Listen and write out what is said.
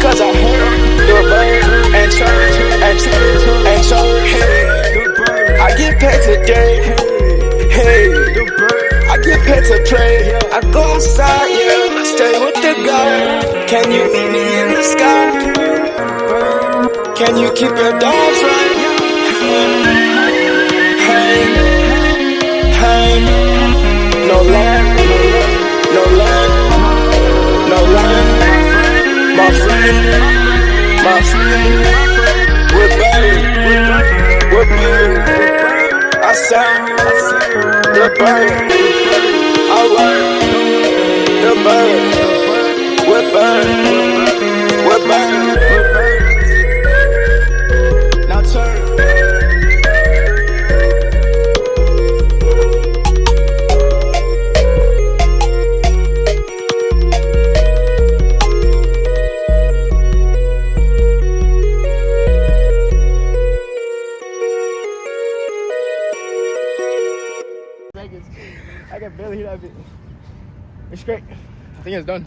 cause I heard the bird and church and church and church. Hey, I get paid today. Hey, I get paid to play. I go outside, yeah, I stay with the God. Can you meet me in the sky? Can you keep your dogs right? Hey, hey, no land, no land, no land. My friend, we're buried, we're buried. I sound the bird, I work the bird, we're buried, we're buried. Now turn. I can barely hear that bit. It's great. I think it's done.